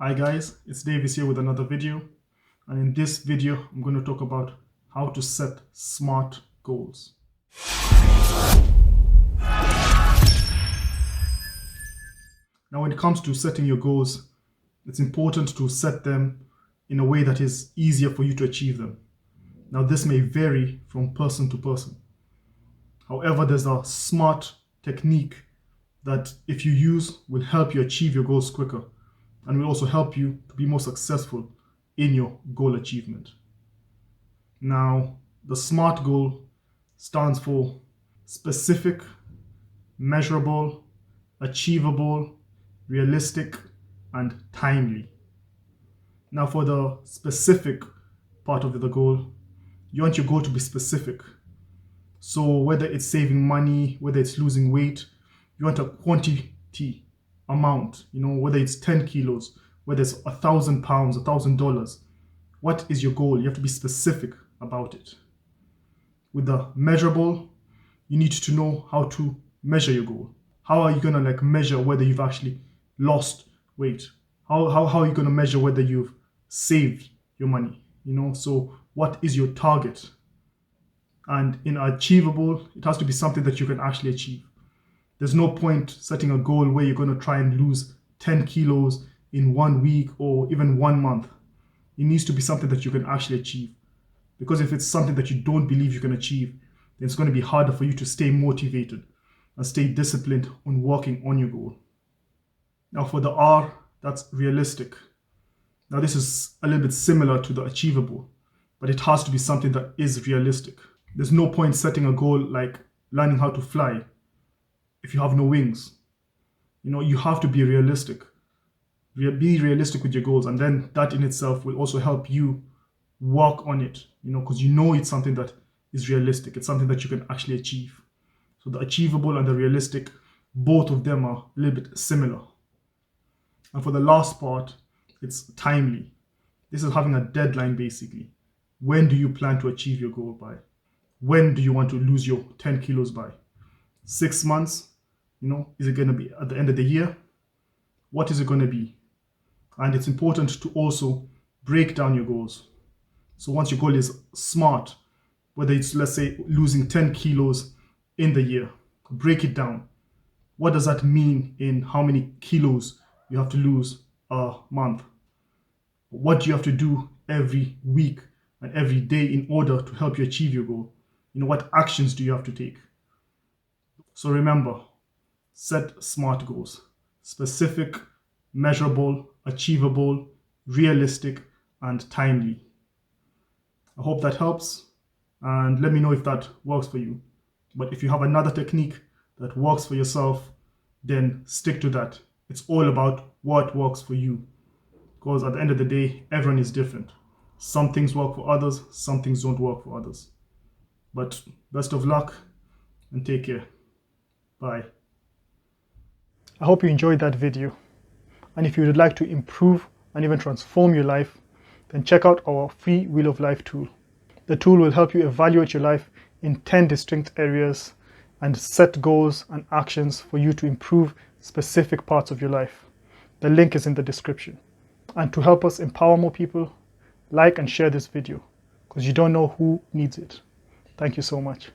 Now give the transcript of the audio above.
Hi guys, it's Davis here with another video, and in this video I'm going to talk about how to set SMART goals. Now when it comes to setting your goals, it's important to set them in a way that is easier for you to achieve them. Now this may vary from person to person. However, there's a SMART technique that if you use will help you achieve your goals quicker and will also help you to be more successful in your goal achievement. Now, the SMART goal stands for specific, measurable, achievable, realistic, and timely. Now, for the specific part of the goal, you want your goal to be specific. So whether it's saving money, whether it's losing weight, you want a quantity amount, whether it's 10 kilos, whether it's 1,000 pounds, $1,000. What is your goal? You have to be specific about it. With the measurable, you need to know how to measure your goal. How are you going to measure whether you've actually lost weight? How are you going to measure whether you've saved your money? So what is your target? And in achievable, it has to be something that you can actually achieve. There's no point setting a goal where you're going to try and lose 10 kilos in 1 week or even 1 month. It needs to be something that you can actually achieve. Because if it's something that you don't believe you can achieve, then it's going to be harder for you to stay motivated and stay disciplined on working on your goal. Now for the R, that's realistic. Now this is a little bit similar to the achievable, but it has to be something that is realistic. There's no point setting a goal like learning how to fly if you have no wings. You have to be realistic. Be realistic with your goals, and then that in itself will also help you work on it, because it's something that is realistic. It's something that you can actually achieve. So the achievable and the realistic, both of them are a little bit similar. And for the last part, it's timely. This is having a deadline basically. When do you plan to achieve your goal by? When do you want to lose your 10 kilos by? 6 months? Is it going to be at the end of the year? What is it going to be? And it's important to also break down your goals. So once your goal is SMART, whether it's, let's say, losing 10 kilos in the year, break it down. What does that mean in how many kilos you have to lose a month? What do you have to do every week and every day in order to help you achieve your goal? What actions do you have to take? So remember, set SMART goals: specific, measurable, achievable, realistic, and timely. I hope that helps, and let me know if that works for you. But if you have another technique that works for yourself, then stick to that. It's all about what works for you, because at the end of the day, everyone is different. Some things work for others, some things don't work for others. But best of luck and take care. Bye. I hope you enjoyed that video. And if you would like to improve and even transform your life, then check out our free Wheel of Life tool. The tool will help you evaluate your life in 10 distinct areas and set goals and actions for you to improve specific parts of your life. The link is in the description. And to help us empower more people, like and share this video, because you don't know who needs it. Thank you so much.